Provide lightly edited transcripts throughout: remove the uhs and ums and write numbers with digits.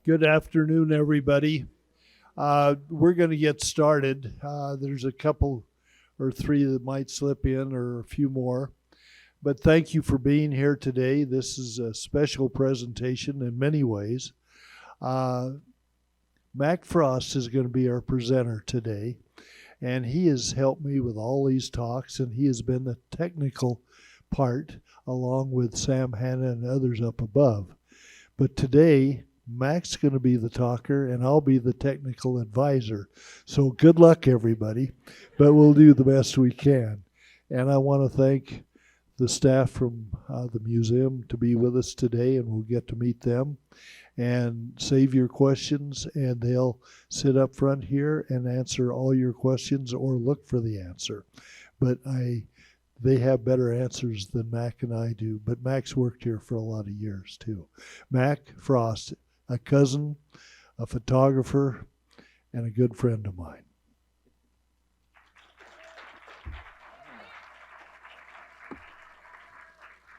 Good afternoon, everybody. We're going to get started. There's a couple or three that might slip in, or a few more. But thank you for being here today. This is a special presentation in many ways. Mack Frost is going to be our presenter today, and he has helped me with all these talks, and he has been the technical part along with Sam Hanna and others up above. But today, Mack's going to be the talker, and I'll be the technical advisor. So good luck, everybody, but we'll do the best we can. And I want to thank the staff from the museum to be with us today, and we'll get to meet them. And save your questions, and they'll sit up front here and answer all your questions or look for the answer. But they have better answers than Mack and I do. But Mack's worked here for a lot of years, too. Mack Frost, a cousin, a photographer, and a good friend of mine.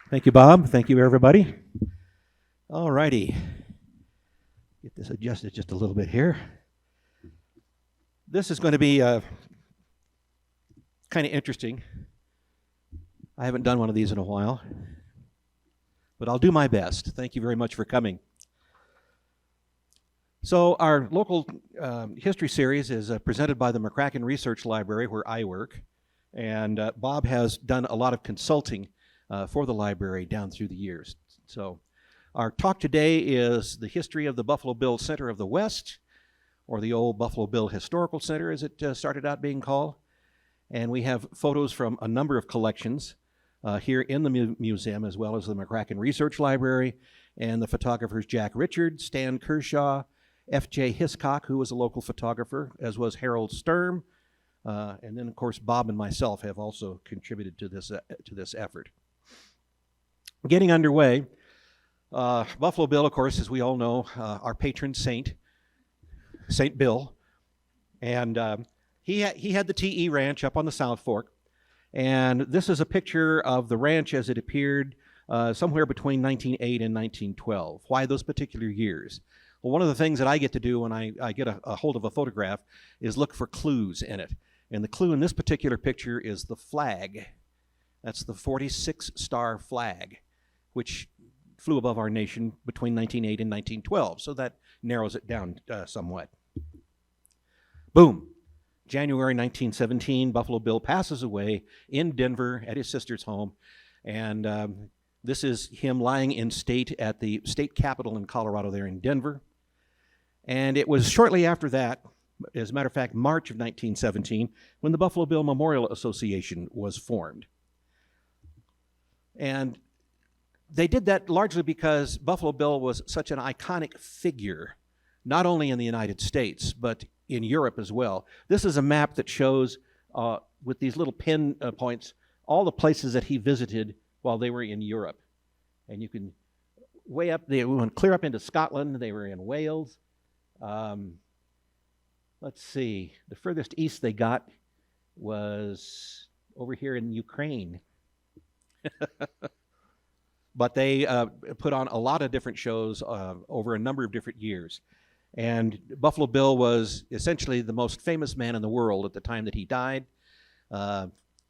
Thank you, Bob. Thank you, everybody. All righty. Get this adjusted just a little bit here. This is going to be kind of interesting. I haven't done one of these in a while, but I'll do my best. Thank you very much for coming. So our local history series is presented by the McCracken Research Library, where I work, and Bob has done a lot of consulting for the library down through the years. So our talk today is the history of the Buffalo Bill Center of the West, or the old Buffalo Bill Historical Center as it started out being called. And we have photos from a number of collections here in the museum, as well as the McCracken Research Library, and the photographers Jack Richard, Stan Kershaw, F.J. Hiscock, who was a local photographer, as was Harold Sturm, and then, of course, Bob and myself have also contributed to this effort. Getting underway, Buffalo Bill, of course, as we all know, our patron saint, St. Bill, and he had the T.E. Ranch up on the South Fork, and this is a picture of the ranch as it appeared somewhere between 1908 and 1912. Why those particular years? Well, one of the things that I get to do when I get a hold of a photograph is look for clues in it. And the clue in this particular picture is the flag. That's the 46-star flag, which flew above our nation between 1908 and 1912. So that narrows it down somewhat. Boom. January 1917, Buffalo Bill passes away in Denver at his sister's home. And this is him lying in state at the state capitol in Colorado there in Denver. And it was shortly after that, as a matter of fact, March of 1917, when the Buffalo Bill Memorial Association was formed. And they did that largely because Buffalo Bill was such an iconic figure, not only in the United States, but in Europe as well. This is a map that shows, with these little pin points, all the places that he visited while they were in Europe. And you can way up, they went clear up into Scotland, they were in Wales. Let's see, the furthest east they got was over here in Ukraine. But they put on a lot of different shows over a number of different years. And Buffalo Bill was essentially the most famous man in the world at the time that he died.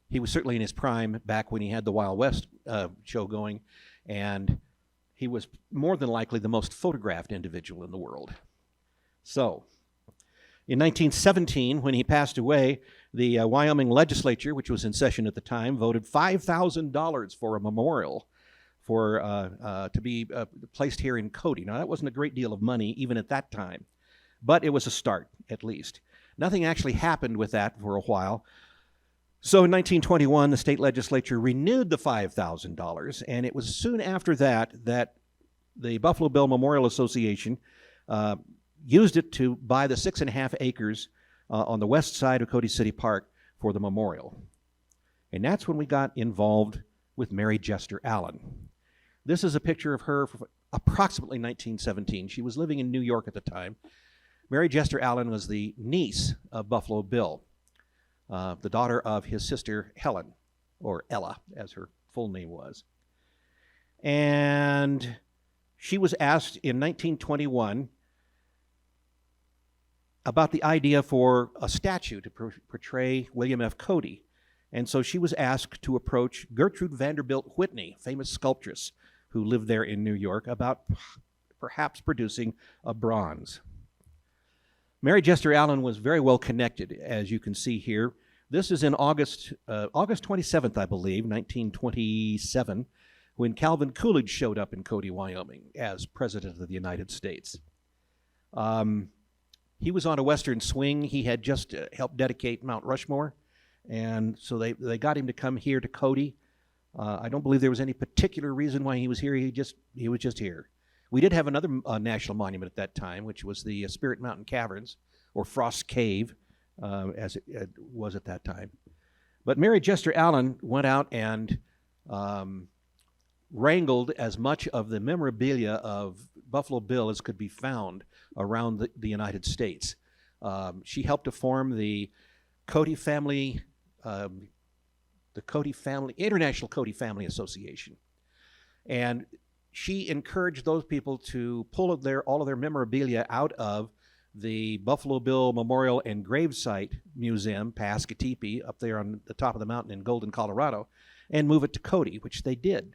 He was certainly in his prime back when he had the Wild West show going, and he was more than likely the most photographed individual in the world. So, in 1917, when he passed away, the Wyoming legislature, which was in session at the time, voted $5,000 for a memorial to be placed here in Cody. Now, that wasn't a great deal of money, even at that time, but it was a start, at least. Nothing actually happened with that for a while. So in 1921, the state legislature renewed the $5,000, and it was soon after that that the Buffalo Bill Memorial Association used it to buy the 6.5 acres on the west side of Cody City Park for the memorial. And that's when we got involved with Mary Jester Allen. This is a picture of her from approximately 1917. She was living in New York at the time. Mary Jester Allen was the niece of Buffalo Bill, the daughter of his sister Helen, or Ella, as her full name was. And she was asked in 1921 about the idea for a statue to portray William F. Cody. And so she was asked to approach Gertrude Vanderbilt Whitney, famous sculptress who lived there in New York, about perhaps producing a bronze. Mary Jester Allen was very well connected, as you can see here. This is in August 27th, I believe, 1927, when Calvin Coolidge showed up in Cody, Wyoming, as President of the United States. He was on a Western swing. He had just helped dedicate Mount Rushmore, and so they got him to come here to Cody. I don't believe there was any particular reason why he was here. He was just here. We did have another national monument at that time, which was the Spirit Mountain Caverns, or Frost's Cave, as it was at that time. But Mary Jester Allen went out and wrangled as much of the memorabilia of Buffalo Bill as could be found around the United States. She helped to form the Cody Family, International Cody Family Association. And she encouraged those people to pull all of their memorabilia out of the Buffalo Bill Memorial and Gravesite Museum, Paskatipi, up there on the top of the mountain in Golden, Colorado, and move it to Cody, which they did.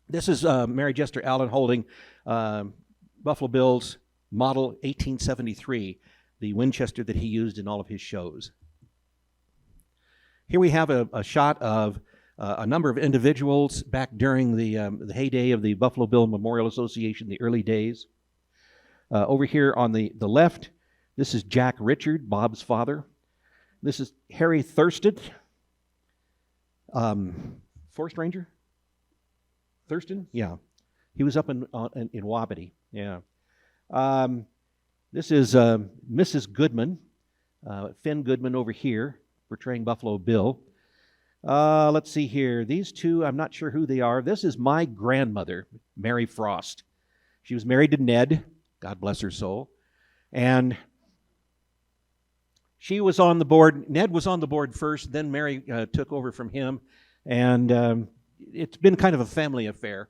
This is Mary Jester Allen holding Buffalo Bill's model 1873, the Winchester that he used in all of his shows. Here we have a shot of a number of individuals back during the heyday of the Buffalo Bill Memorial Association, the early days. Over here on the left, this is Jack Richard, Bob's father. This is Harry Thurston, Forest Ranger. Thurston? Yeah. He was up in Wapiti. Yeah. This is Mrs. Goodman, Finn Goodman over here, portraying Buffalo Bill. Let's see here. These two, I'm not sure who they are. This is my grandmother, Mary Frost. She was married to Ned, God bless her soul. And she was on the board. Ned was on the board first, then Mary took over from him. And it's been kind of a family affair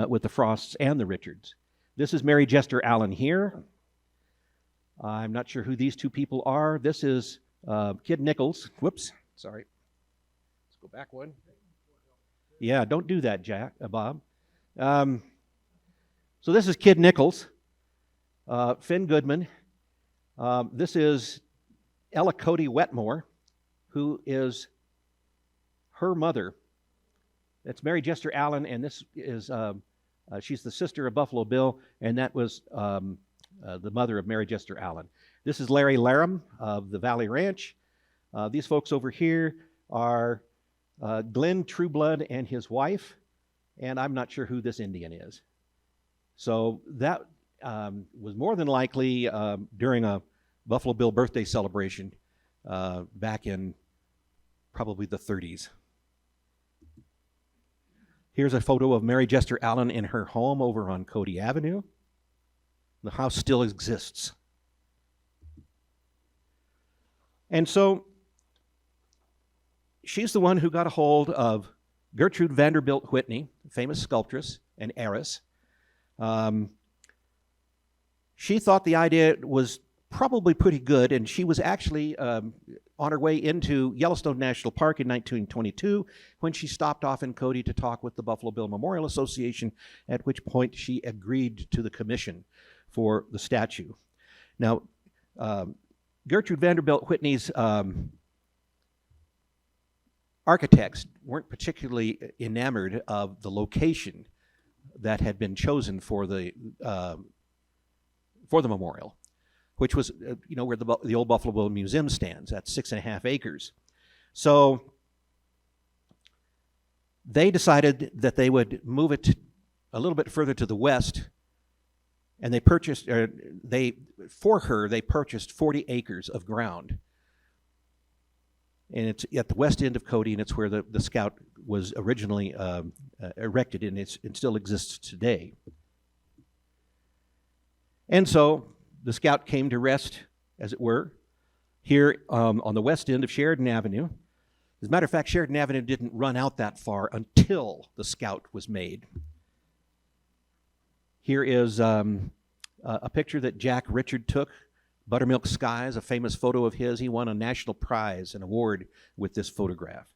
with the Frosts and the Richards. This is Mary Jester Allen here. I'm not sure who these two people are. This is Kid Nichols. Whoops, sorry. Let's go back one. Yeah, don't do that, Bob. So this is Kid Nichols, Finn Goodman. This is Ella Cody Wetmore, who is her mother. That's Mary Jester Allen, and this is, she's the sister of Buffalo Bill, and that was the mother of Mary Jester Allen. This is Larry Laram of the Valley Ranch. These folks over here are Glenn Trueblood and his wife, and I'm not sure who this Indian is. So that was more than likely during a Buffalo Bill birthday celebration back in probably the 30s. Here's a photo of Mary Jester Allen in her home over on Cody Avenue. The house still exists. And so she's the one who got a hold of Gertrude Vanderbilt Whitney, famous sculptress and heiress. She thought the idea was probably pretty good, and she was actually on her way into Yellowstone National Park in 1922 when she stopped off in Cody to talk with the Buffalo Bill Memorial Association, at which point she agreed to the commission for the statue. Now, Gertrude Vanderbilt Whitney's architects weren't particularly enamored of the location that had been chosen for the memorial, which was, where the old Buffalo Bill Museum stands at 6.5 acres. So they decided that they would move it a little bit further to the west, and they purchased 40 acres of ground. And it's at the west end of Cody, and it's where the Scout was originally erected, and it still exists today. And so the Scout came to rest, as it were, here on the west end of Sheridan Avenue. As a matter of fact, Sheridan Avenue didn't run out that far until the Scout was made. Here is a picture that Jack Richard took Buttermilk Skies, a famous photo of his. He won a national prize, an award with this photograph.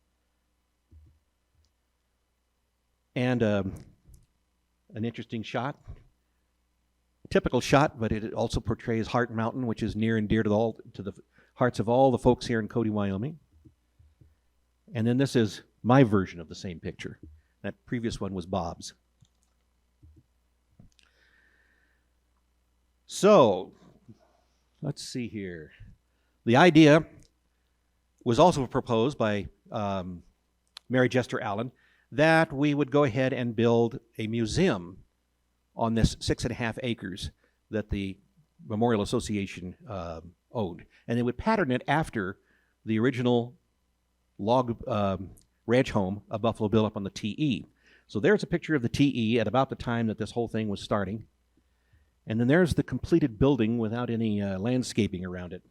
And an interesting shot. Typical shot, but it also portrays Heart Mountain, which is near and dear to the hearts of all the folks here in Cody, Wyoming. And then this is my version of the same picture. That previous one was Bob's. So, let's see here. The idea was also proposed by Mary Jester Allen that we would go ahead and build a museum on this 6.5 acres that the Memorial Association owned. And they would pattern it after the original log ranch home of Buffalo Bill up on the TE. So there's a picture of the TE at about the time that this whole thing was starting. And then there's the completed building without any landscaping around it.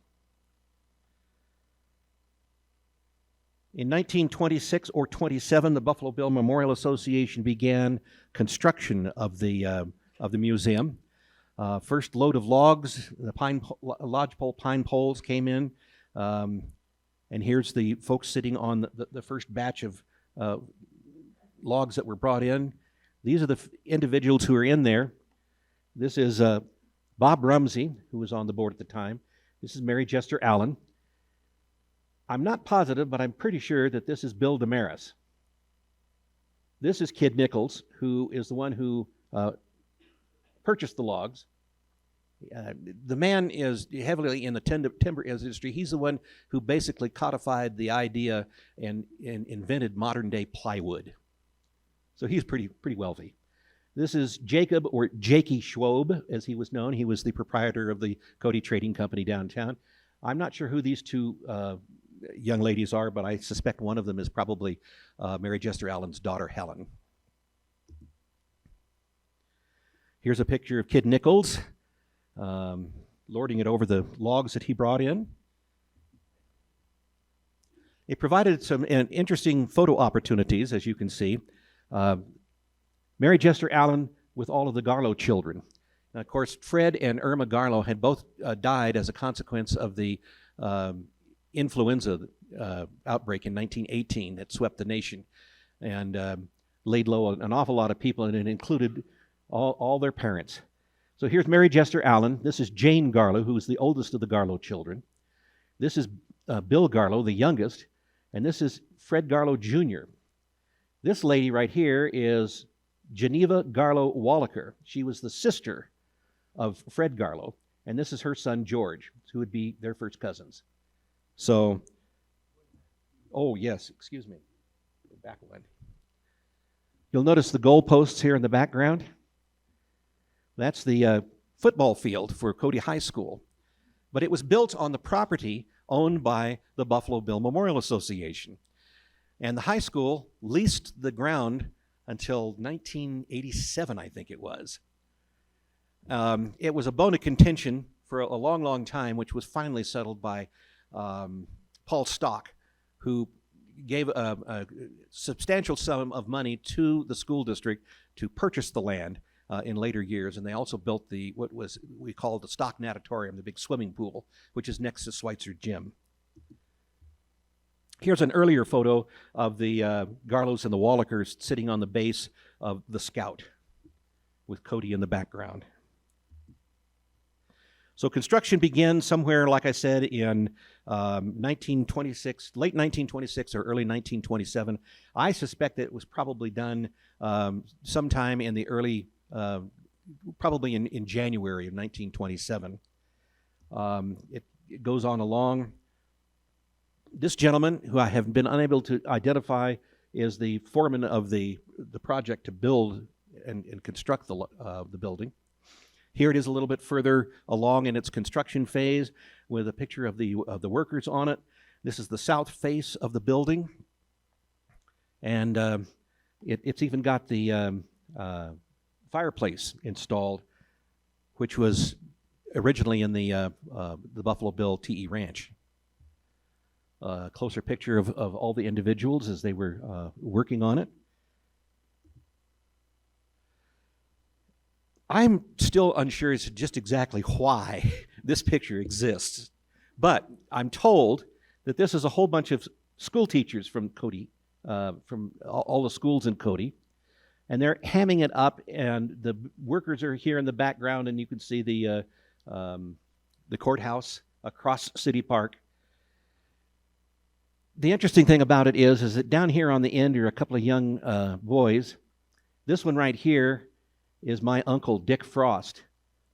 In 1926 or 27, the Buffalo Bill Memorial Association began construction of the museum. First load of logs, the lodgepole pine poles came in, and here's the folks sitting on the first batch of logs that were brought in. These are the individuals who are in there. This is Bob Rumsey, who was on the board at the time. This is Mary Jester Allen. I'm not positive, but I'm pretty sure that this is Bill Damaris. This is Kid Nichols, who is the one who purchased the logs. The man is heavily in the timber industry. He's the one who basically codified the idea and invented modern-day plywood. So he's pretty wealthy. This is Jacob, or Jakey Schwob, as he was known. He was the proprietor of the Cody Trading Company downtown. I'm not sure who these two young ladies are, but I suspect one of them is probably Mary Jester Allen's daughter, Helen. Here's a picture of Kid Nichols lording it over the logs that he brought in. It provided some interesting photo opportunities, as you can see. Mary Jester Allen with all of the Garlow children. Now, of course, Fred and Irma Garlow had both died as a consequence of the influenza outbreak in 1918 that swept the nation and laid low an awful lot of people, and it included all their parents. So here's Mary Jester Allen. This is Jane Garlow, who is the oldest of the Garlow children. This is Bill Garlow, the youngest, and this is Fred Garlow Jr. This lady right here is Geneva Garlow Wallaker. She was the sister of Fred Garlow, and this is her son George, who would be their first cousins. So, oh yes, excuse me, back one. You'll notice the goalposts here in the background. That's the football field for Cody High School. But it was built on the property owned by the Buffalo Bill Memorial Association. And the high school leased the ground until 1987, I think it was. It was a bone of contention for a long, long time, which was finally settled by Paul Stock, who gave a substantial sum of money to the school district to purchase the land in later years. And they also built what we called the Stock Natatorium, the big swimming pool, which is next to Schweitzer Gym. Here's an earlier photo of the Garlows and the Wallachers sitting on the base of the Scout with Cody in the background. So construction began somewhere, like I said, in 1926, late 1926 or early 1927. I suspect that it was probably done sometime in the early, probably in January of 1927. It goes on along. This gentleman, who I have been unable to identify, is the foreman of the project to build and construct the building. Here it is a little bit further along in its construction phase with a picture of the workers on it. This is the south face of the building. And it's even got the fireplace installed, which was originally in the Buffalo Bill TE Ranch. A closer picture of all the individuals as they were working on it. I'm still unsure as to just exactly why this picture exists. But I'm told that this is a whole bunch of school teachers from Cody, from all the schools in Cody, and they're hamming it up, and the workers are here in the background, and you can see the courthouse across City Park. The interesting thing about it is that down here on the end are a couple of young boys. This one right here is my uncle, Dick Frost,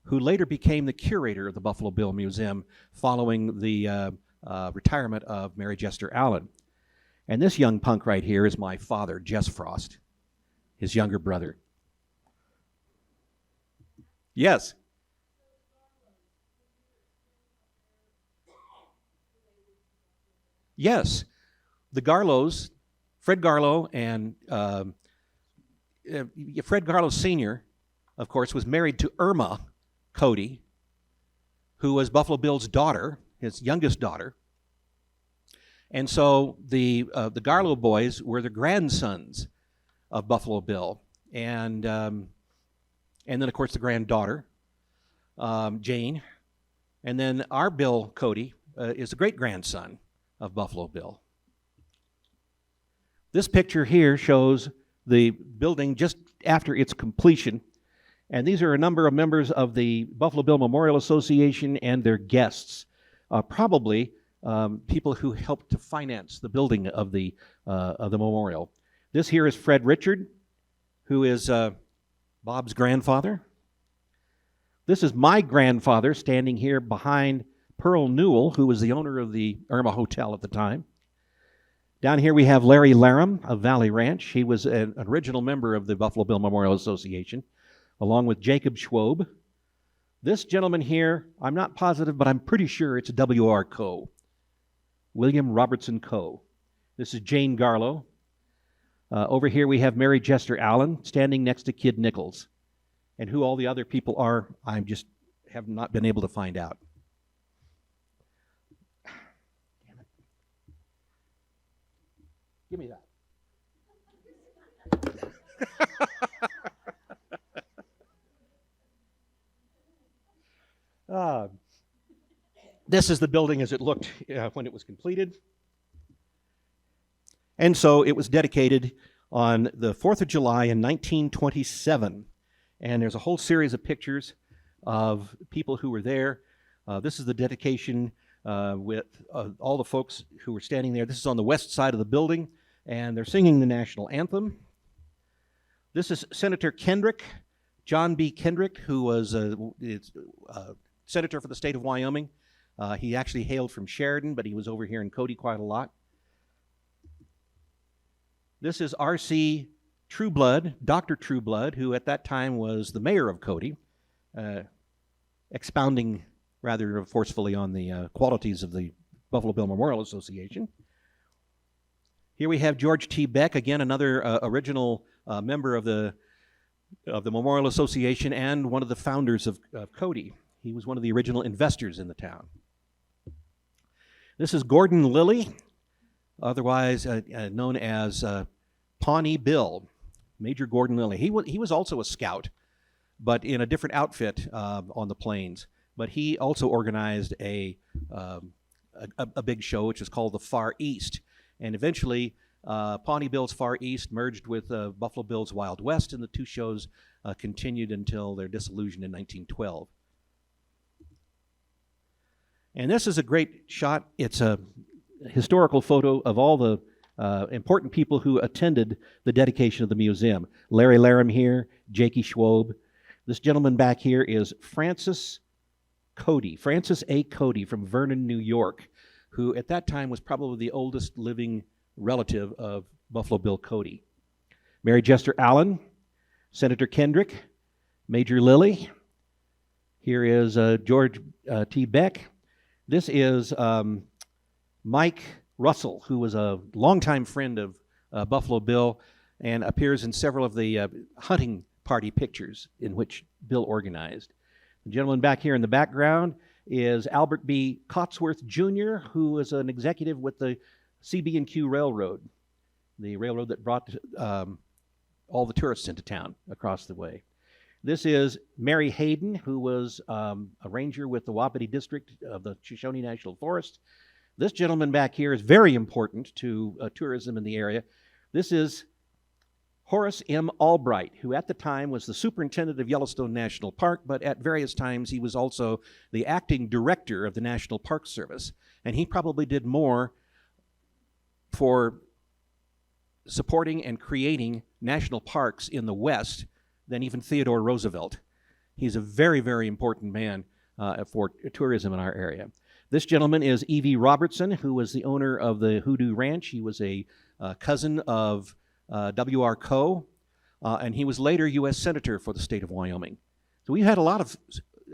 who later became the curator of the Buffalo Bill Museum following the retirement of Mary Jester Allen. And this young punk right here is my father, Jess Frost, his younger brother. Yes. Yes. The Garlows, Fred Garlow and Fred Garlow Sr., of course, was married to Irma Cody, who was Buffalo Bill's daughter, his youngest daughter. And so the Garlow boys were the grandsons of Buffalo Bill, and then of course the granddaughter, Jane, and then our Bill Cody is the great grandson of Buffalo Bill. This picture here shows the building just after its completion, and these are a number of members of the Buffalo Bill Memorial Association and their guests, probably people who helped to finance the building of the memorial. This here is Fred Richard, who is Bob's grandfather. This is my grandfather standing here behind Pearl Newell, who was the owner of the Irma Hotel at the time. Down here we have Larry Laram of Valley Ranch. He was an original member of the Buffalo Bill Memorial Association, along with Jacob Schwob. This gentleman here, I'm not positive, but I'm pretty sure it's W.R. Coe, William Robertson Coe. This is Jane Garlow. Over here we have Mary Jester Allen standing next to Kid Nichols. And who all the other people are, I just have not been able to find out. Damn it. Give me that. This is the building as it looked when it was completed. And so it was dedicated on the 4th of July in 1927. And there's a whole series of pictures of people who were there. This is the dedication with all the folks who were standing there. This is on the west side of the building, and they're singing the national anthem. This is Senator Kendrick, John B. Kendrick, who was a senator for the state of Wyoming. He actually hailed from Sheridan, but he was over here in Cody quite a lot. This is R.C. Trueblood, Dr. Trueblood, who at that time was the mayor of Cody, expounding rather forcefully on the qualities of the Buffalo Bill Memorial Association. Here we have George T. Beck, again another original member of the Memorial Association and one of the founders of Cody. He was one of the original investors in the town. This is Gordon Lilly, otherwise known as Pawnee Bill, Major Gordon Lilly. He was also a scout, but in a different outfit on the plains. But he also organized a big show, which is called the Far East. And eventually, Pawnee Bill's Far East merged with Buffalo Bill's Wild West, and the two shows continued until their dissolution in 1912. And this is a great shot. It's a historical photo of all the important people who attended the dedication of the museum. Larry Laram here, Jakey Schwob. This gentleman back here is Francis A. Cody from Vernon, New York, who at that time was probably the oldest living relative of Buffalo Bill Cody. Mary Jester Allen, Senator Kendrick, Major Lilly. Here is George T. Beck. This is Mike Russell, who was a longtime friend of Buffalo Bill and appears in several of the hunting party pictures in which Bill organized. The gentleman back here in the background is Albert B. Cotsworth, Jr., who was an executive with the CB&Q Railroad, the railroad that brought all the tourists into town across the way. This is Mary Hayden, who was a ranger with the Wapiti District of the Shoshone National Forest. This gentleman back here is very important to tourism in the area. This is Horace M. Albright, who at the time was the superintendent of Yellowstone National Park, but at various times he was also the acting director of the National Park Service. And he probably did more for supporting and creating national parks in the West than even Theodore Roosevelt. He's a very, very important man for tourism in our area. This gentleman is E.V. Robertson, who was the owner of the Hoodoo Ranch. He was a cousin of W.R. Coe, and he was later U.S. Senator for the state of Wyoming. So we've had a lot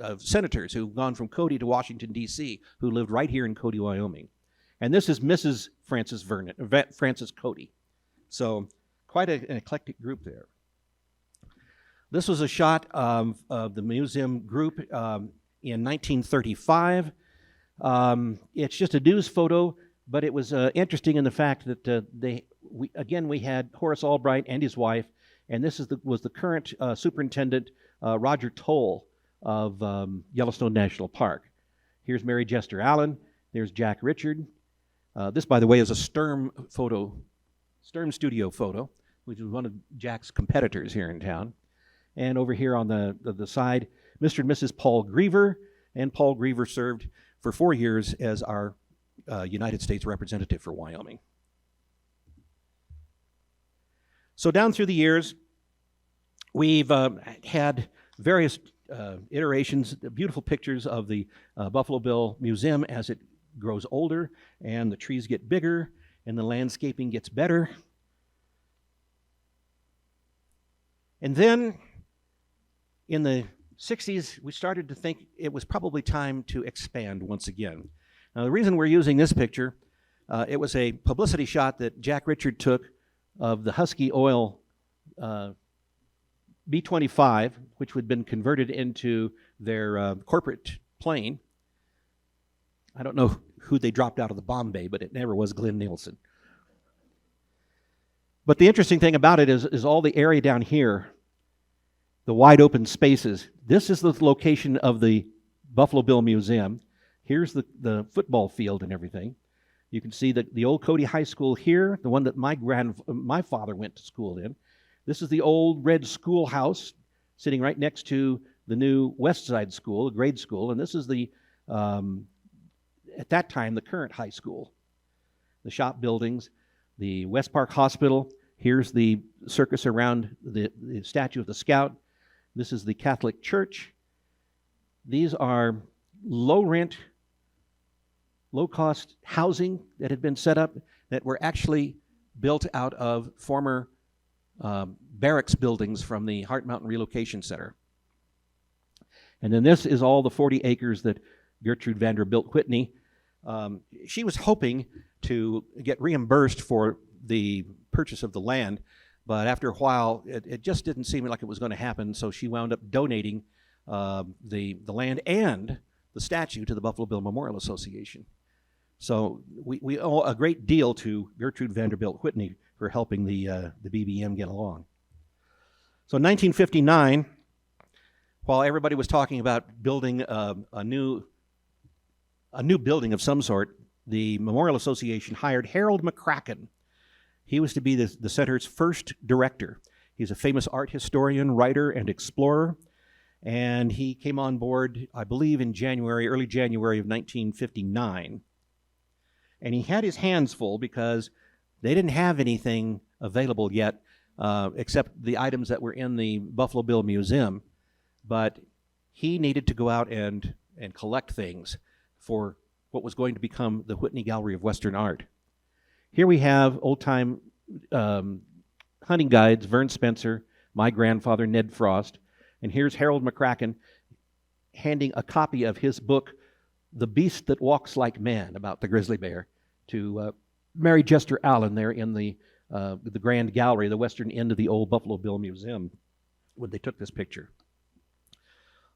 of senators who've gone from Cody to Washington, D.C., who lived right here in Cody, Wyoming. And this is Mrs. Francis Cody. So quite an eclectic group there. This was a shot of the museum group in 1935. It's just a news photo, but it was interesting in the fact that we had Horace Albright and his wife, and this was the current superintendent, Roger Toll of Yellowstone National Park. Here's Mary Jester Allen. There's Jack Richard. This, by the way, is a Sturm studio photo, which is one of Jack's competitors here in town. And over here on the side, Mr. and Mrs. Paul Griever, and Paul Griever served for 4 years as our United States representative for Wyoming. So down through the years, we've had various iterations, beautiful pictures of the Buffalo Bill Museum as it grows older and the trees get bigger and the landscaping gets better. And then in the 60s, we started to think it was probably time to expand once again. Now, the reason we're using this picture, it was a publicity shot that Jack Richard took of the Husky Oil B-25, which had been converted into their corporate plane. I don't know who they dropped out of the bomb bay, but it never was Glenn Nielsen. But the interesting thing about it is all the area down here, the wide open spaces. This is the location of the Buffalo Bill Museum. Here's the football field and everything. You can see the old Cody High School here, the one that my father went to school in. This is the old red schoolhouse sitting right next to the new West Side School, a grade school, and this is at that time, the current high school. The shop buildings, the West Park Hospital. Here's the circus around the statue of the Scout. This is the Catholic Church. These are low-rent, low-cost housing that had been set up that were actually built out of former barracks buildings from the Heart Mountain Relocation Center. And then this is all the 40 acres that Gertrude Vanderbilt Whitney, she was hoping to get reimbursed for the purchase of the land, but after a while, it just didn't seem like it was going to happen, so she wound up donating the land and the statue to the Buffalo Bill Memorial Association. So we owe a great deal to Gertrude Vanderbilt Whitney for helping the BBM get along. So in 1959, while everybody was talking about building a new building of some sort, the Memorial Association hired Harold McCracken. He was to be the center's first director. He's a famous art historian, writer, and explorer, and he came on board, I believe, in early January of 1959. And he had his hands full because they didn't have anything available yet except the items that were in the Buffalo Bill Museum. But he needed to go out and collect things for what was going to become the Whitney Gallery of Western Art. Here we have old-time hunting guides, Vern Spencer, my grandfather, Ned Frost, and here's Harold McCracken handing a copy of his book, The Beast That Walks Like Man, about the grizzly bear, to Mary Jester Allen there in the Grand Gallery, the western end of the old Buffalo Bill Museum, when they took this picture.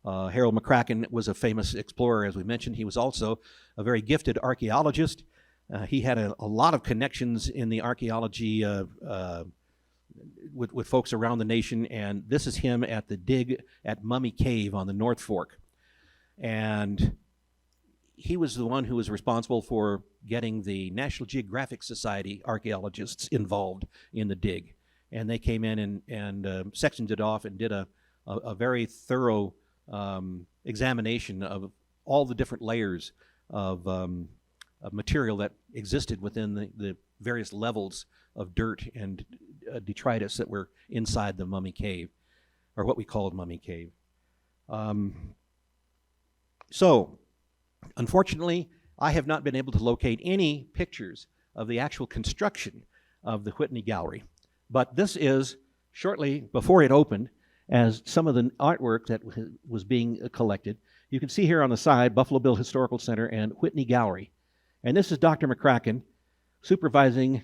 Harold McCracken was a famous explorer, as we mentioned. He was also a very gifted archaeologist. He had a lot of connections in the archaeology with folks around the nation, and this is him at the dig at Mummy Cave on the North Fork. And he was the one who was responsible for getting the National Geographic Society archaeologists involved in the dig. And they came in and sectioned it off and did a very thorough examination of all the different layers of material that existed within the various levels of dirt and detritus that were inside the Mummy Cave, or what we called Mummy Cave. So, unfortunately, I have not been able to locate any pictures of the actual construction of the Whitney Gallery. But this is shortly before it opened, as some of the artwork that was being collected. You can see here on the side, Buffalo Bill Historical Center and Whitney Gallery. And this is Dr. McCracken supervising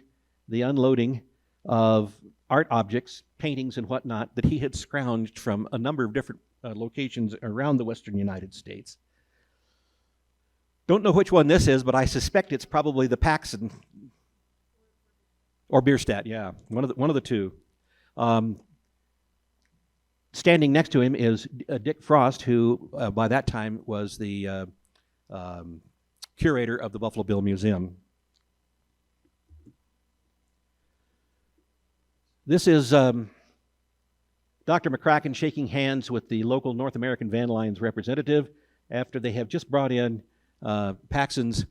the unloading of art objects, paintings and whatnot that he had scrounged from a number of different locations around the western United States. Don't know which one this is, but I suspect it's probably the Paxson or Bierstadt, yeah, one of the two. Standing next to him is Dick Frost, who by that time was the curator of the Buffalo Bill Museum. This is Dr. McCracken shaking hands with the local North American Van Lines representative after they have just brought in Paxson's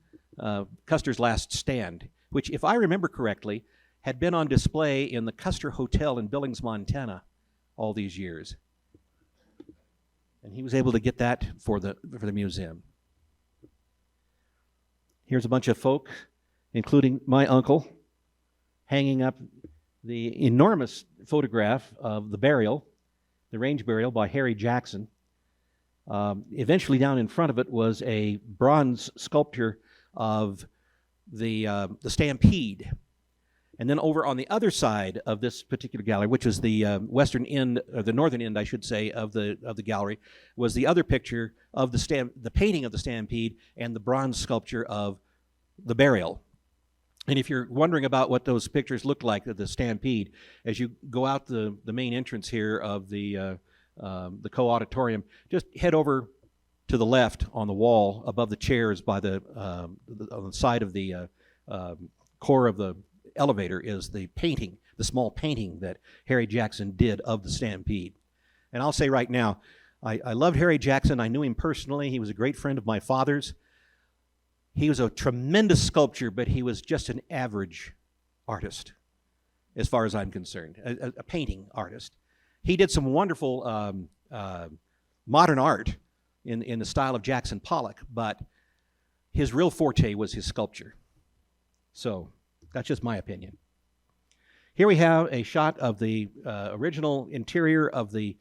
Custer's Last Stand, which, if I remember correctly, had been on display in the Custer Hotel in Billings, Montana, all these years. And he was able to get that for the museum. Here's a bunch of folk, including my uncle, hanging up the enormous photograph of the burial, the range burial by Harry Jackson. Eventually down in front of it was a bronze sculpture of the Stampede. And then over on the other side of this particular gallery, which is the western end, or the northern end, I should say, of the gallery, was the other picture of the painting of the Stampede and the bronze sculpture of the burial. And if you're wondering about what those pictures look like of the Stampede, as you go out the main entrance here of the co-auditorium, just head over to the left on the wall above the chairs by on the side of the core of the elevator is the painting, the small painting that Harry Jackson did of the Stampede. And I'll say right now, I loved Harry Jackson. I knew him personally. He was a great friend of my father's. He was a tremendous sculptor, but he was just an average artist, as far as I'm concerned, a painting artist. He did some wonderful modern art in the style of Jackson Pollock, but his real forte was his sculpture. So that's just my opinion. Here we have a shot of the original interior of the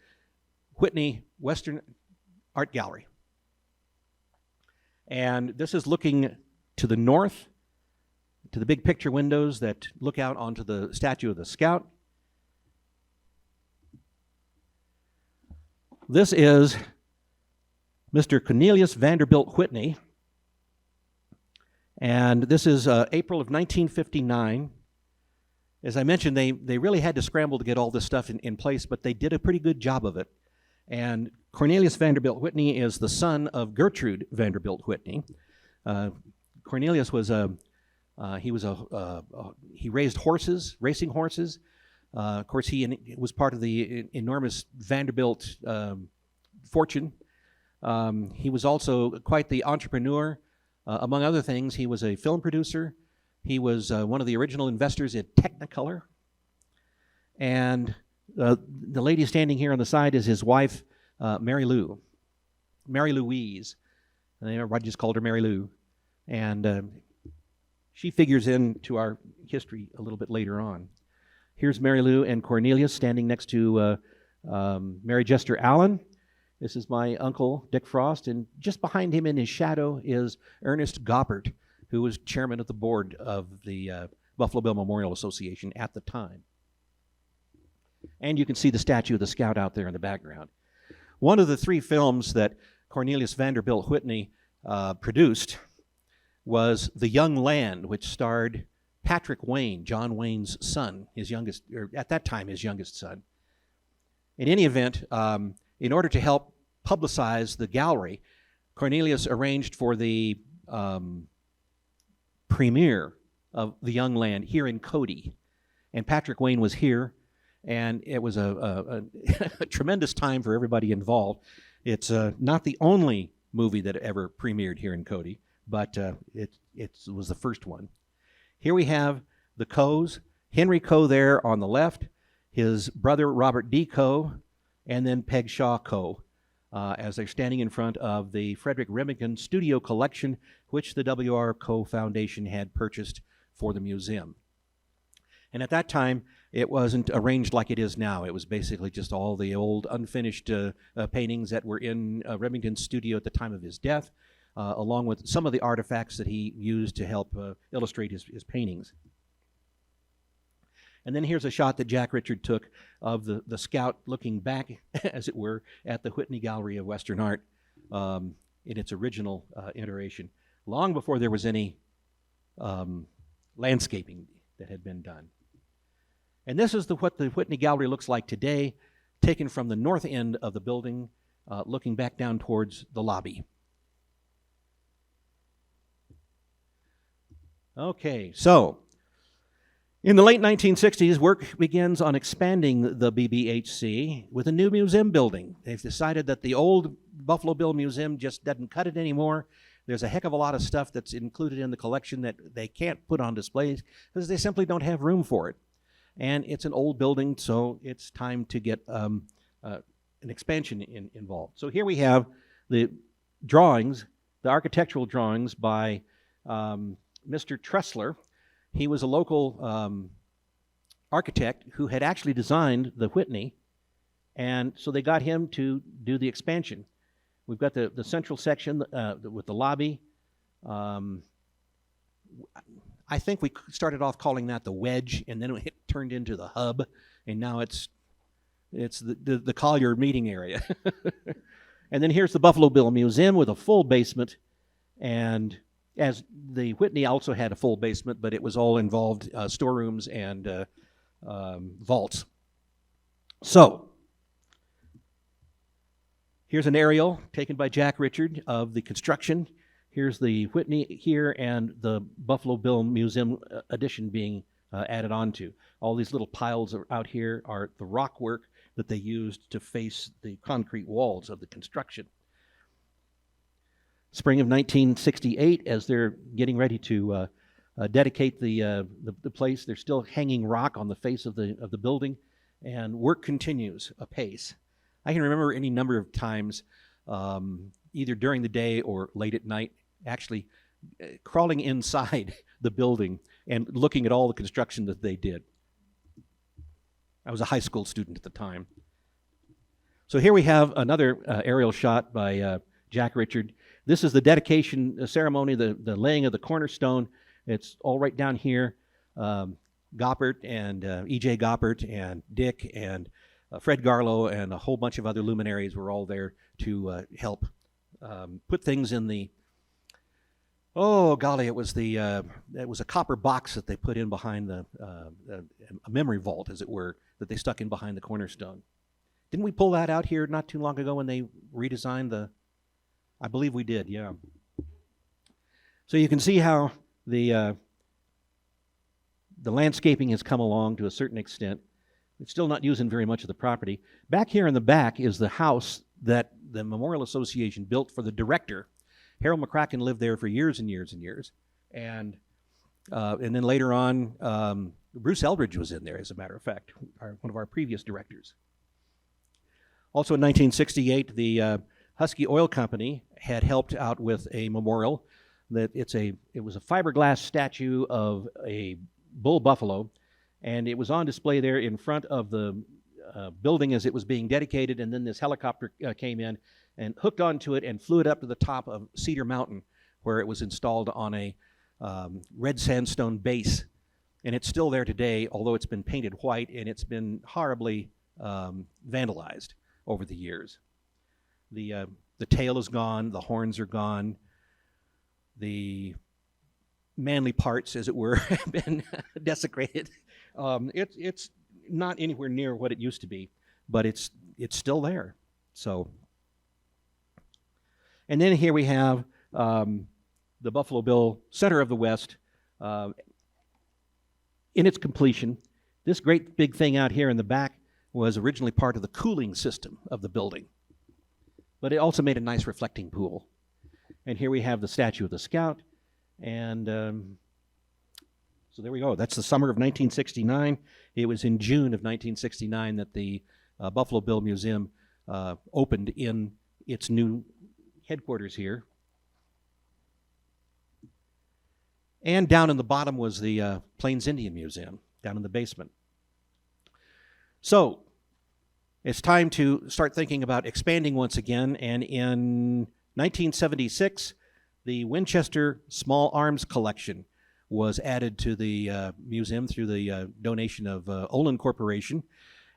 Whitney Western Art Gallery. And this is looking to the north, to the big picture windows that look out onto the statue of the Scout. This is Mr. Cornelius Vanderbilt Whitney. And this is April of 1959. As I mentioned, they really had to scramble to get all this stuff in place, but they did a pretty good job of it. And Cornelius Vanderbilt Whitney is the son of Gertrude Vanderbilt Whitney. Cornelius was he raised horses, racing horses. Of course, he was part of the enormous Vanderbilt fortune. He was also quite the entrepreneur. Among other things, he was a film producer. He was one of the original investors in Technicolor. And the lady standing here on the side is his wife, Mary Louise. And everybody just called her Mary Lou. And she figures into our history a little bit later on. Here's Mary Lou and Cornelius standing next to Mary Jester Allen. This is my uncle, Dick Frost, and just behind him in his shadow is Ernest Goppert, who was chairman of the board of the Buffalo Bill Memorial Association at the time. And you can see the statue of the Scout out there in the background. One of the three films that Cornelius Vanderbilt Whitney produced was The Young Land, which starred Patrick Wayne, John Wayne's son, his youngest, or at that time his youngest son. In any event, in order to help publicize the gallery, Cornelius arranged for the premiere of The Young Land here in Cody. And Patrick Wayne was here, and it was a tremendous time for everybody involved. It's not the only movie that ever premiered here in Cody, but it was the first one. Here we have the Coes, Henry Coe there on the left, his brother Robert D. Coe, and then Peg Shaw Coe, as they're standing in front of the Frederick Remington Studio Collection, which the W.R. Coe Foundation had purchased for the museum. And at that time, it wasn't arranged like it is now. It was basically just all the old unfinished paintings that were in Remington's studio at the time of his death, along with some of the artifacts that he used to help illustrate his paintings. And then here's a shot that Jack Richard took of the scout looking back, as it were, at the Whitney Gallery of Western Art in its original iteration, long before there was any landscaping that had been done. And this is what the Whitney Gallery looks like today, taken from the north end of the building, looking back down towards the lobby. Okay, so in the late 1960s, work begins on expanding the BBHC with a new museum building. They've decided that the old Buffalo Bill Museum just doesn't cut it anymore. There's a heck of a lot of stuff that's included in the collection that they can't put on displays because they simply don't have room for it. And it's an old building, so it's time to get an expansion involved. So here we have the drawings, the architectural drawings by Mr. Tressler. He was a local architect who had actually designed the Whitney, and so they got him to do the expansion. We've got the central section with the lobby. I think we started off calling that the wedge, and then it turned into the hub, and now it's the Collier meeting area. And then here's the Buffalo Bill Museum with a full basement, and as the Whitney also had a full basement, but it was all involved storerooms and vaults. So here's an aerial taken by Jack Richard of the construction. Here's the Whitney here and the Buffalo Bill Museum addition being added onto. All these little piles out here are the rock work that they used to face the concrete walls of the construction. Spring of 1968, as they're getting ready to dedicate the place, they're still hanging rock on the face of the building, and work continues apace. I can remember any number of times, either during the day or late at night, actually crawling inside the building and looking at all the construction that they did. I was a high school student at the time. So here we have another aerial shot by Jack Richard. This is the dedication ceremony, the laying of the cornerstone. It's all right down here. Goppert and E.J. Goppert and Dick and Fred Garlow and a whole bunch of other luminaries were all there to help put things in the, oh golly, it was a copper box that they put in behind a memory vault, as it were, that they stuck in behind the cornerstone. Didn't we pull that out here not too long ago when they redesigned the, I believe we did, yeah. So you can see how the landscaping has come along to a certain extent. It's still not using very much of the property. Back here in the back is the house that the Memorial Association built for the director. Harold McCracken lived there for years and years and years. And then later on, Bruce Eldridge was in there, as a matter of fact, one of our previous directors. Also in 1968, the Husky Oil Company had helped out with a memorial. It was a fiberglass statue of a bull buffalo, and it was on display there in front of the building as it was being dedicated, and then this helicopter came in and hooked onto it and flew it up to the top of Cedar Mountain, where it was installed on a red sandstone base. And it's still there today, although it's been painted white, and it's been horribly vandalized over the years. The tail is gone, the horns are gone, the manly parts, as it were, have been desecrated. It's not anywhere near what it used to be, but it's still there. So, and then here we have the Buffalo Bill Center of the West in its completion. This great big thing out here in the back was originally part of the cooling system of the building, but it also made a nice reflecting pool. And here we have the statue of the Scout, and so there we go. That's the summer of 1969. It was in June of 1969 that the Buffalo Bill Museum opened in its new headquarters here. And down in the bottom was the Plains Indian Museum, down in the basement. So it's time to start thinking about expanding once again, and in 1976, the Winchester Small Arms Collection was added to the museum through the donation of Olin Corporation.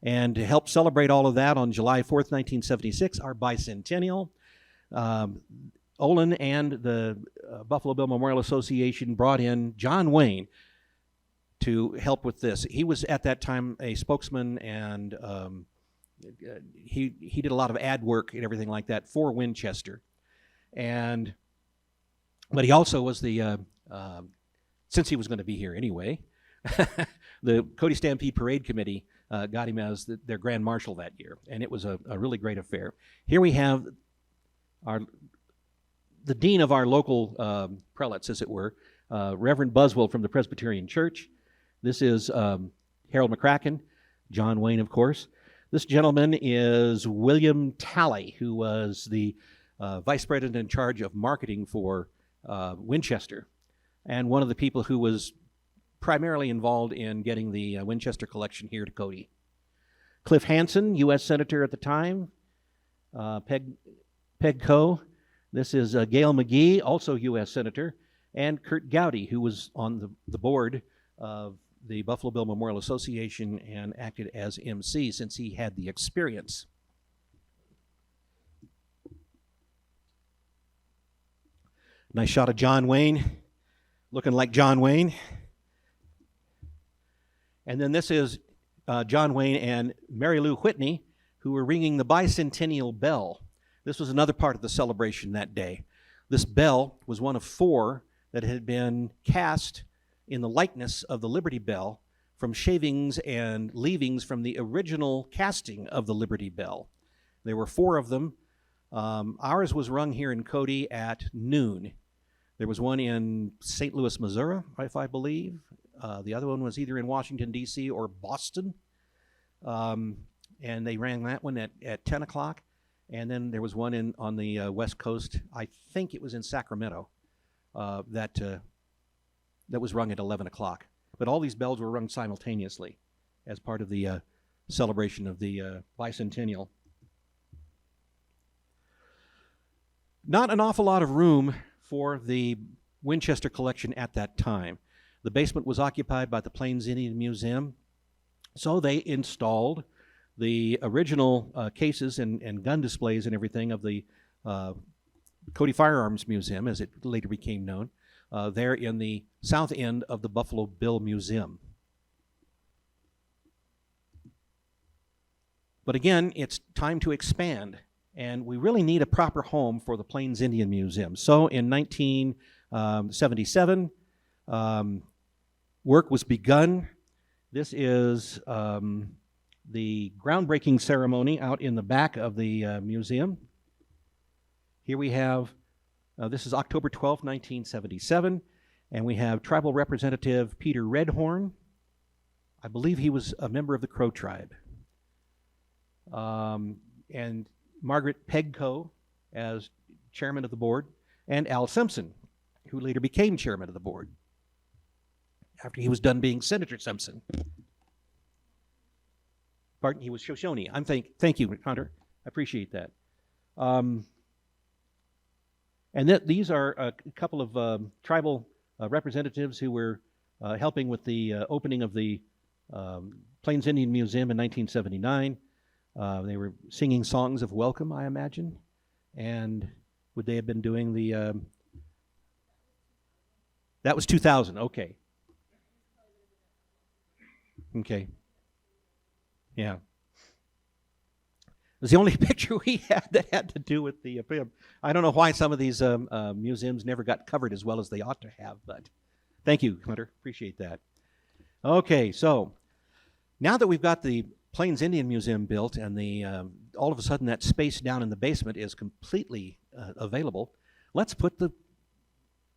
And to help celebrate all of that, on July 4th, 1976, our bicentennial, Olin and the Buffalo Bill Memorial Association brought in John Wayne to help with this. He was at that time a spokesman, and he did a lot of ad work and everything like that for Winchester. But he also was the, since he was going to be here anyway, the Cody Stampede Parade Committee got him as their Grand Marshal that year, and it was a really great affair. Here we have the dean of our local prelates, as it were, Reverend Buswell from the Presbyterian Church. This is Harold McCracken, John Wayne, of course. This gentleman is William Talley, who was the vice president in charge of marketing for Winchester, and one of the people who was primarily involved in getting the Winchester collection here to Cody. Cliff Hansen, U.S. Senator at the time, Peg Co. This is Gail McGee, also U.S. Senator, and Kurt Gowdy, who was on the board of the Buffalo Bill Memorial Association and acted as MC since he had the experience. Nice shot of John Wayne, looking like John Wayne. And then this is John Wayne and Mary Lou Whitney, who were ringing the bicentennial bell. This was another part of the celebration that day. This bell was one of 4 that had been cast in the likeness of the Liberty Bell from shavings and leavings from the original casting of the Liberty Bell. There were 4 of them. Ours was rung here in Cody at noon. There was one in St. Louis, Missouri, if I believe. The other one was either in Washington, D.C. or Boston. And they rang that one at 10 o'clock. And then there was one on the West Coast. I think it was in Sacramento that was rung at 11 o'clock. But all these bells were rung simultaneously as part of the celebration of the bicentennial. Not an awful lot of room for the Winchester collection at that time. The basement was occupied by the Plains Indian Museum, so they installed the original cases and gun displays and everything of the Cody Firearms Museum, as it later became known, there in the south end of the Buffalo Bill Museum. But again, it's time to expand, and we really need a proper home for the Plains Indian Museum. So in 1977, work was begun. This is the groundbreaking ceremony out in the back of the museum. Here we have, this is October 12, 1977, and we have Tribal Representative Peter Redhorn. I believe he was a member of the Crow tribe. And Margaret Pegco as chairman of the board, and Al Simpson, who later became chairman of the board after he was done being Senator Simpson. Pardon, he was Shoshone. Thank you, Hunter. I appreciate that. And these are a couple of tribal representatives who were helping with the opening of the Plains Indian Museum in 1979. They were singing songs of welcome, I imagine. And would they have been doing the... That was 2000. Okay. Okay. Yeah. It was the only picture we had that had to do with the I don't know why some of these museums never got covered as well as they ought to have, but thank you, Hunter. Appreciate that. Okay, so now that we've got the Plains Indian Museum built and the all of a sudden that space down in the basement is completely available, let's put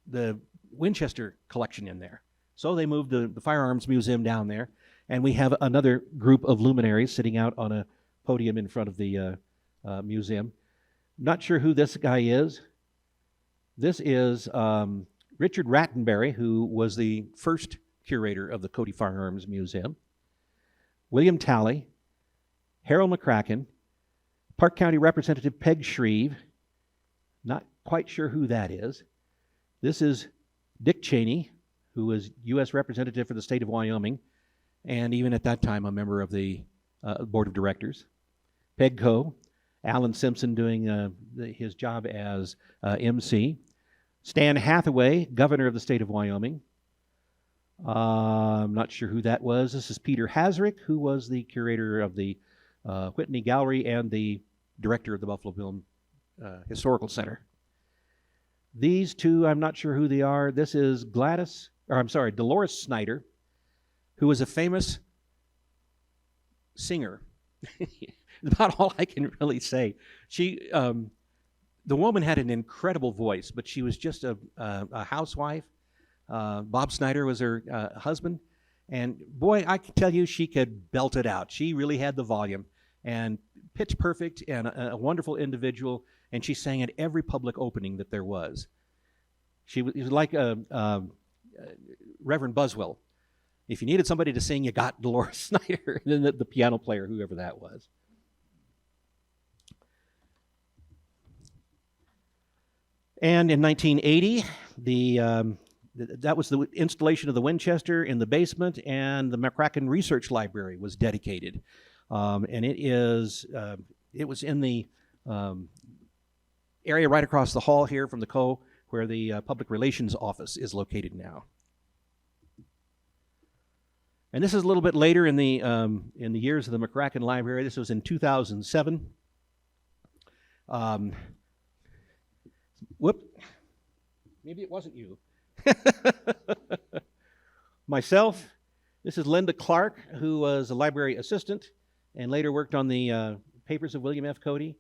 the Winchester collection in there. So they moved the Firearms Museum down there, and we have another group of luminaries sitting out on a podium in front of the museum. Not sure who this guy is. This is Richard Rattenberry, who was the first curator of the Cody Firearms Museum. William Talley, Harold McCracken, Park County Representative Peg Shreve, not quite sure who that is. This is Dick Cheney, who was U.S. Representative for the state of Wyoming, and even at that time a member of the board of directors. Peg Coe, Alan Simpson doing his job as MC. Stan Hathaway, governor of the state of Wyoming. I'm not sure who that was. This is Peter Hasrick, who was the curator of the Whitney Gallery and the director of the Buffalo Bill Historical Center. These two, I'm not sure who they are. This is Dolores Snyder, who was a famous singer. About all I can really say. She, the woman had an incredible voice, but she was just a housewife. Bob Snyder was her husband, and boy, I can tell you, she could belt it out. She really had the volume, and pitch perfect, and a wonderful individual. And she sang at every public opening that there was. She was like Reverend Buswell. If you needed somebody to sing, you got Dolores Snyder, and then the piano player, whoever that was. And in 1980, that was the installation of the Winchester in the basement, and the McCracken Research Library was dedicated. And it was in the area right across the hall here from the Co, where the Public Relations Office is located now. And this is a little bit later in the years of the McCracken Library. This was in 2007. Whoop. Maybe it wasn't you. Myself. This is Linda Clark, who was a library assistant and later worked on the papers of William F. Cody.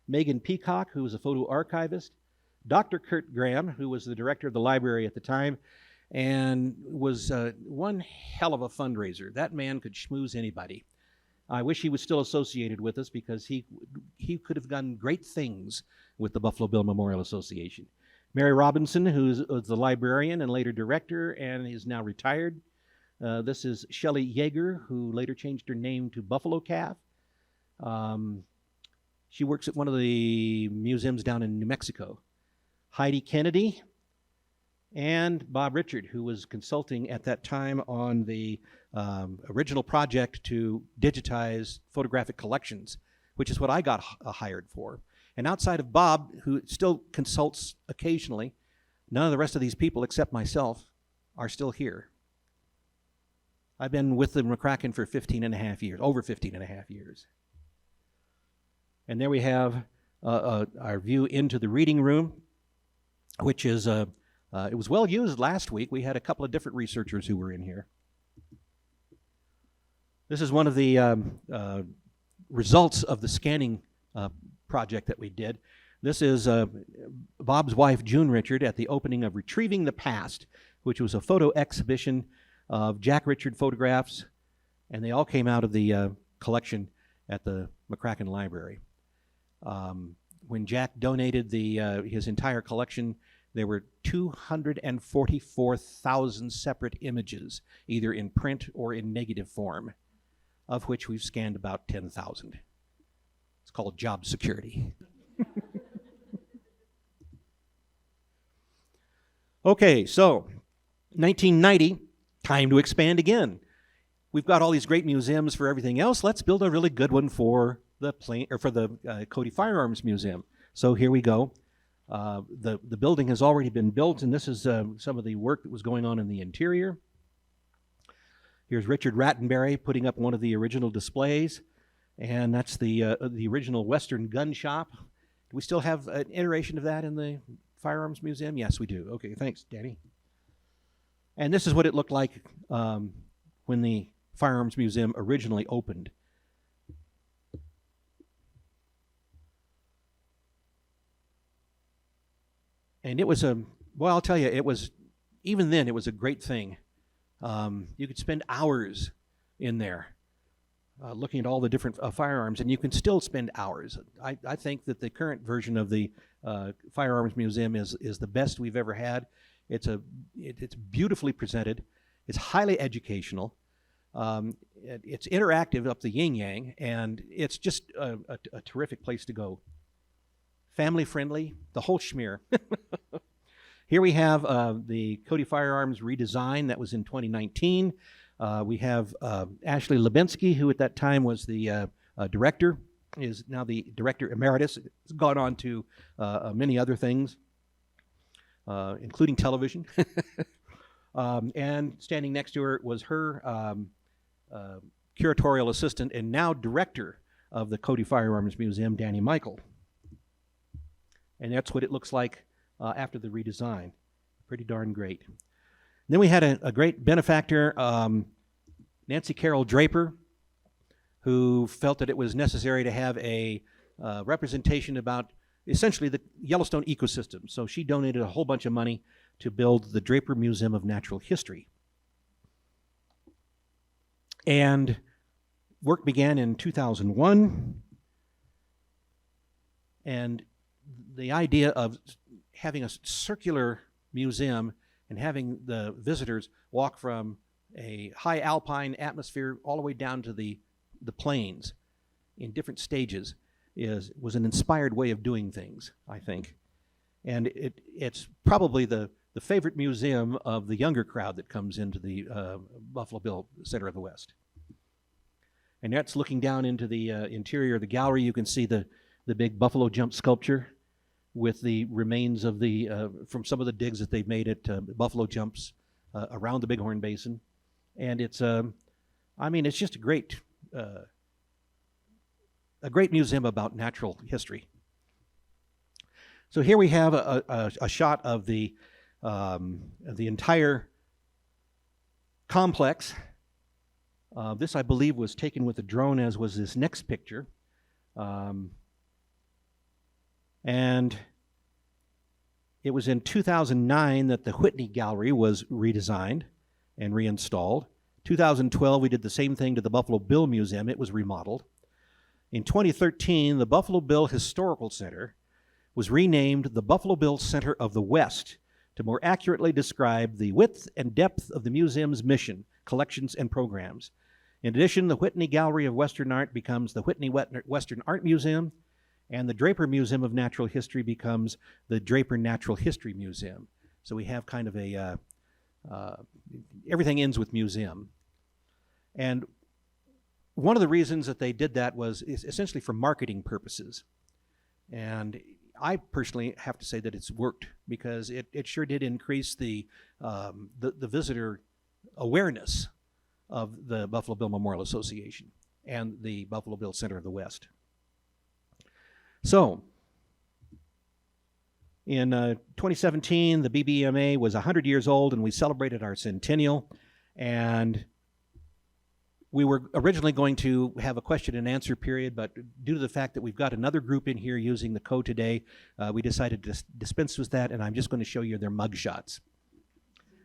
Megan Peacock, who was a photo archivist. Dr. Kurt Graham, who was the director of the library at the time and was one hell of a fundraiser. That man could schmooze anybody. I wish he was still associated with us because he could have done great things with the Buffalo Bill Memorial Association. Mary Robinson, who's the librarian and later director and is now retired. This is Shelley Yeager, who later changed her name to Buffalo Calf. She works at one of the museums down in New Mexico. Heidi Kennedy and Bob Richard, who was consulting at that time on the original project to digitize photographic collections, which is what I got hired for. And outside of Bob, who still consults occasionally, none of the rest of these people except myself are still here. I've been with the McCracken for 15 and a half years, over 15 and a half years. And there we have our view into the reading room, which is, it was well used last week. We had a couple of different researchers who were in here. This is one of the results of the scanning project that we did. This is Bob's wife, June Richard, at the opening of Retrieving the Past, which was a photo exhibition of Jack Richard photographs, and they all came out of the collection at the McCracken Library. When Jack donated his entire collection, there were 244,000 separate images, either in print or in negative form, of which we've scanned about 10,000. It's called job security. Okay, so 1990, time to expand again. We've got all these great museums for everything else. Let's build a really good one for the Cody Firearms Museum. So here we go. The building has already been built, and this is some of the work that was going on in the interior. Here's Richard Rattenberry putting up one of the original displays, and that's the original Western gun shop. Do we still have an iteration of that in the Firearms Museum? Yes, we do. Okay, thanks, Danny. And this is what it looked like when the Firearms Museum originally opened. And it was well, I'll tell you, it was, even then, it was a great thing. You could spend hours in there looking at all the different firearms, and you can still spend hours. I think that the current version of the Firearms Museum is the best we've ever had. It's beautifully presented. It's highly educational. It's interactive up the yin-yang, and it's just a terrific place to go. Family friendly, the whole schmear. Here we have the Cody Firearms redesign that was in 2019. We have Ashley Lubinsky, who at that time was the director, is now the director emeritus. Has gone on to many other things, including television. And standing next to her was her curatorial assistant and now director of the Cody Firearms Museum, Danny Michael. And that's what it looks like after the redesign. Pretty darn great. Then we had a great benefactor, Nancy Carroll Draper, who felt that it was necessary to have a representation about essentially the Yellowstone ecosystem. So she donated a whole bunch of money to build the Draper Museum of Natural History. And work began in 2001. And the idea of having a circular museum and having the visitors walk from a high alpine atmosphere all the way down to the plains in different stages was an inspired way of doing things, I think. And it's probably the favorite museum of the younger crowd that comes into the Buffalo Bill Center of the West. And that's looking down into the interior of the gallery. You can see the big buffalo jump sculpture with the remains of from some of the digs that they've made at buffalo jumps around the Bighorn Basin. And it's just a great museum about natural history. So here we have a shot of the entire complex. This, I believe, was taken with a drone, as was this next picture. And it was in 2009 that the Whitney Gallery was redesigned and reinstalled. 2012, we did the same thing to the Buffalo Bill Museum. It was remodeled. In 2013, the Buffalo Bill Historical Center was renamed the Buffalo Bill Center of the West to more accurately describe the width and depth of the museum's mission, collections, and programs. In addition, the Whitney Gallery of Western Art becomes the Whitney Western Art Museum, and the Draper Museum of Natural History becomes the Draper Natural History Museum. So we have kind of everything ends with museum. And one of the reasons that they did that was essentially for marketing purposes. And I personally have to say that it's worked, because it sure did increase the visitor awareness of the Buffalo Bill Memorial Association and the Buffalo Bill Center of the West. So, in 2017, the BBMA was 100 years old, and we celebrated our centennial. And we were originally going to have a question and answer period, but due to the fact that we've got another group in here using the code today, we decided to dispense with that, and I'm just going to show you their mugshots.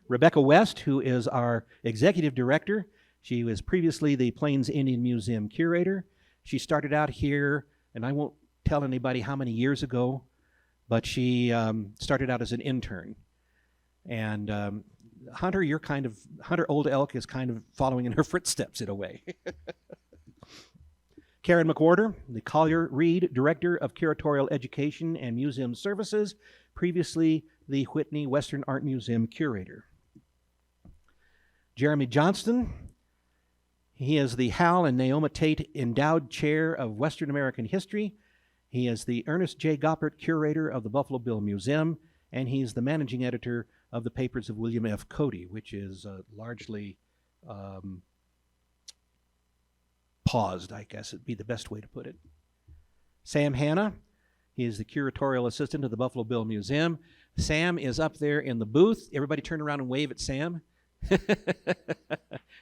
Rebecca West, who is our executive director, she was previously the Plains Indian Museum curator. She started out here, and I won't tell anybody how many years ago, but she started out as an intern. And Hunter Old Elk is kind of following in her footsteps in a way. Karen McWhorter, the Collier Reed Director of Curatorial Education and Museum Services, previously the Whitney Western Art Museum curator. Jeremy Johnston, he is the Hal and Naoma Tate Endowed Chair of Western American History. He is the Ernest J. Goppert Curator of the Buffalo Bill Museum, and he's the managing editor of the Papers of William F. Cody, which is largely paused, I guess would be the best way to put it. Sam Hanna, he is the curatorial assistant of the Buffalo Bill Museum. Sam is up there in the booth. Everybody turn around and wave at Sam.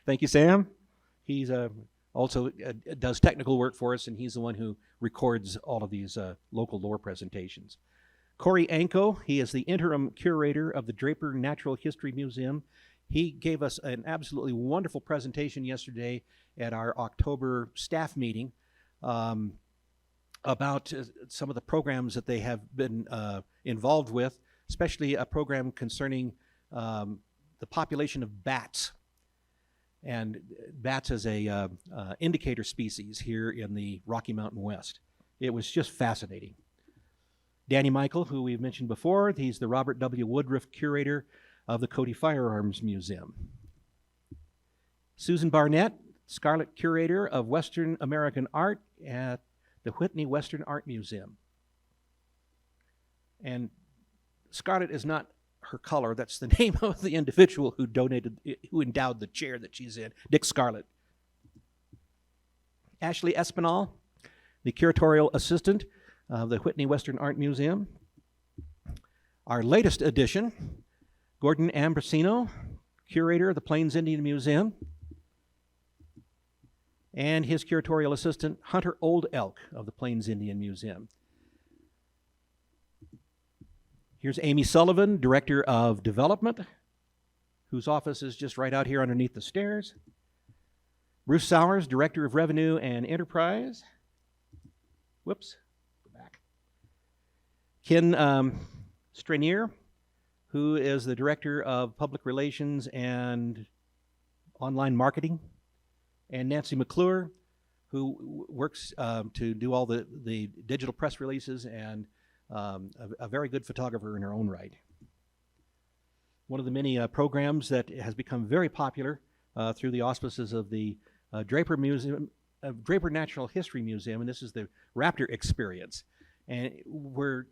Thank you, Sam. He's also does technical work for us, and he's the one who records all of these local lore presentations. Corey Anko, he is the interim curator of the Draper Natural History Museum. He gave us an absolutely wonderful presentation yesterday at our October staff meeting about some of the programs that they have been involved with, especially a program concerning the population of bats. And bats as a indicator species here in the Rocky Mountain West. It was just fascinating. Danny Michael, who we've mentioned before, he's the Robert W. Woodruff Curator of the Cody Firearms Museum. Susan Barnett, Scarlett Curator of Western American Art at the Whitney Western Art Museum. And Scarlett is not her color, that's the name of the individual who endowed the chair that she's in, Dick Scarlett. Ashley Espinal, the curatorial assistant of the Whitney Western Art Museum. Our latest addition, Gordon Ambrosino, curator of the Plains Indian Museum, and his curatorial assistant, Hunter Old Elk of the Plains Indian Museum. Here's Amy Sullivan, Director of Development, whose office is just right out here underneath the stairs. Bruce Sowers, Director of Revenue and Enterprise. Whoops, go back. Ken Stranier, who is the Director of Public Relations and Online Marketing. And Nancy McClure, who works to do all the digital press releases and a very good photographer in her own right. One of the many programs that has become very popular through the auspices of the Draper Natural History Museum, and this is the Raptor Experience. And we're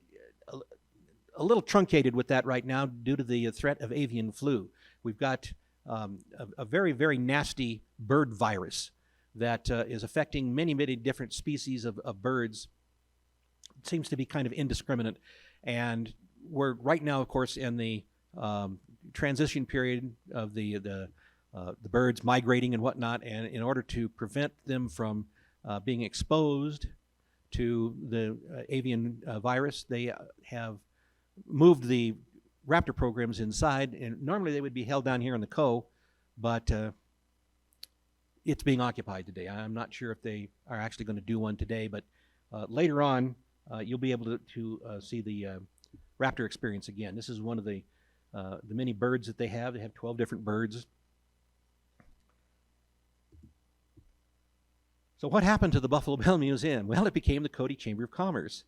a little truncated with that right now due to the threat of avian flu. We've got a very, very nasty bird virus that is affecting many, many different species of birds. It seems to be kind of indiscriminate. And we're right now, of course, in the transition period of the birds migrating and whatnot. And in order to prevent them from being exposed to the avian virus, they have moved the raptor programs inside. And normally they would be held down here in the Cove, but it's being occupied today. I'm not sure if they are actually going to do one today, but later on, you'll be able to see the Raptor Experience again. This is one of the many birds that they have. They have 12 different birds. So what happened to the Buffalo Bill Museum? Well, it became the Cody Chamber of Commerce.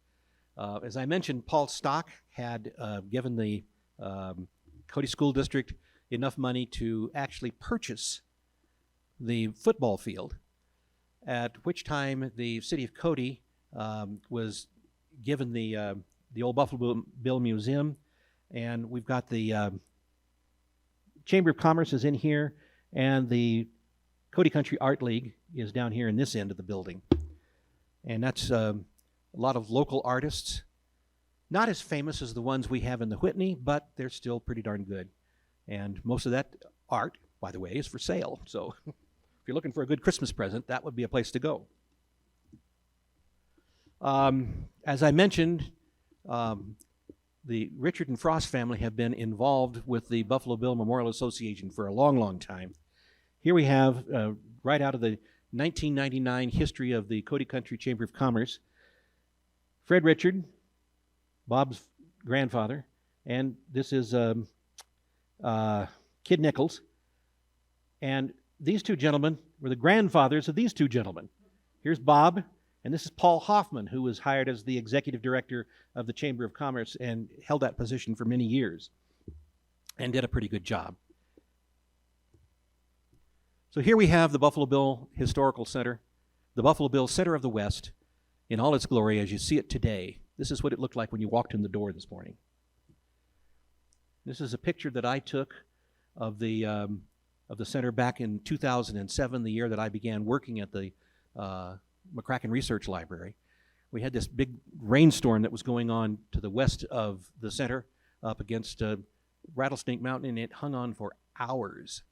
As I mentioned, Paul Stock had given the Cody School District enough money to actually purchase the football field, at which time the city of Cody was given the old Buffalo Bill Museum, and we've got the Chamber of Commerce is in here, and the Cody Country Art League is down here in this end of the building. And that's a lot of local artists, not as famous as the ones we have in the Whitney, but they're still pretty darn good. And most of that art, by the way, is for sale. So if you're looking for a good Christmas present, that would be a place to go. As I mentioned, the Richard and Frost family have been involved with the Buffalo Bill Memorial Association for a long, long time. Here we have, right out of the 1999 history of the Cody Country Chamber of Commerce, Fred Richard, Bob's grandfather, and this is Kid Nichols. And these two gentlemen were the grandfathers of these two gentlemen. Here's Bob, and this is Paul Hoffman, who was hired as the executive director of the Chamber of Commerce and held that position for many years and did a pretty good job. So here we have the Buffalo Bill Historical Center, the Buffalo Bill Center of the West. in all its glory as you see it today. This is what it looked like when you walked in the door this morning. This is a picture that I took of the center back in 2007, the year that I began working at the McCracken Research Library. We had this big rainstorm that was going on to the west of the center up against Rattlesnake Mountain, and it hung on for hours.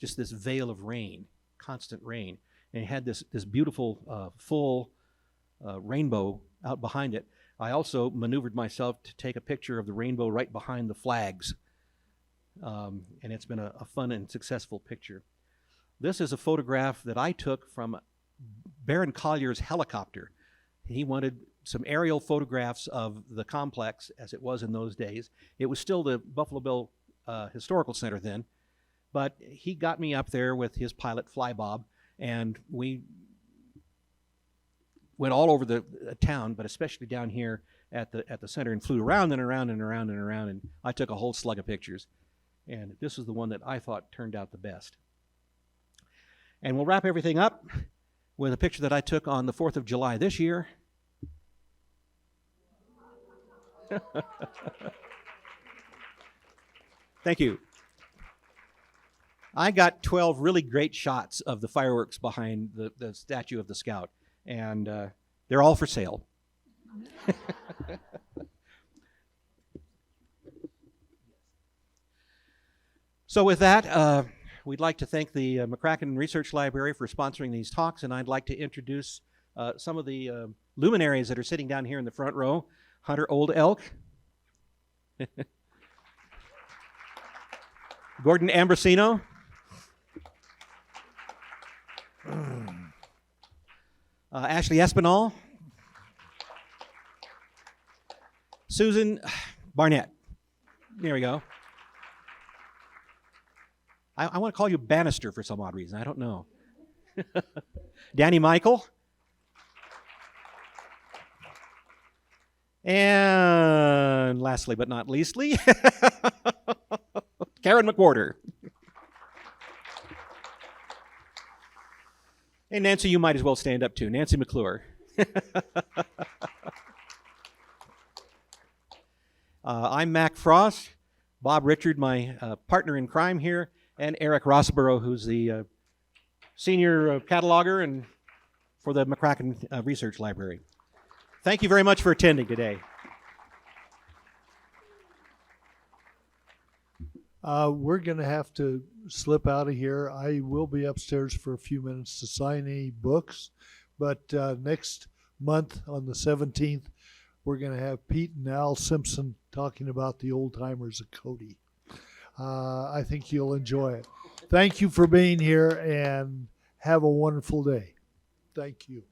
Just this veil of rain, constant rain. And it had this beautiful full rainbow out behind it. I also maneuvered myself to take a picture of the rainbow right behind the flags. And it's been a fun and successful picture. This is a photograph that I took from Baron Collier's helicopter. He wanted some aerial photographs of the complex as it was in those days. It was still the Buffalo Bill Historical Center then, but he got me up there with his pilot Flybob, and we went all over the town, but especially down here at the center, and flew around and around and around and around, and I took a whole slug of pictures. And this is the one that I thought turned out the best. And we'll wrap everything up with a picture that I took on the 4th of July this year. Thank you. I got 12 really great shots of the fireworks behind the statue of the Scout, and they're all for sale. So with that, we'd like to thank the McCracken Research Library for sponsoring these talks, and I'd like to introduce some of the luminaries that are sitting down here in the front row. Hunter Old Elk, Gordon Ambrosino, Ashley Espinal, Susan Barnett. There we go. I want to call you Bannister for some odd reason. I don't know. Danny Michael. And lastly but not leastly, Karen McWhorter. Hey, Nancy, you might as well stand up too. Nancy McClure. I'm Mack Frost. Bob Richard, my partner in crime here, and Eric Rossborough, who's the senior cataloger and for the McCracken Research Library. Thank you very much for attending today. We're going to have to slip out of here. I will be upstairs for a few minutes to sign any books, but next month on the 17th, we're going to have Pete and Al Simpson talking about the old timers of Cody. I think you'll enjoy it. Thank you for being here, and have a wonderful day. Thank you.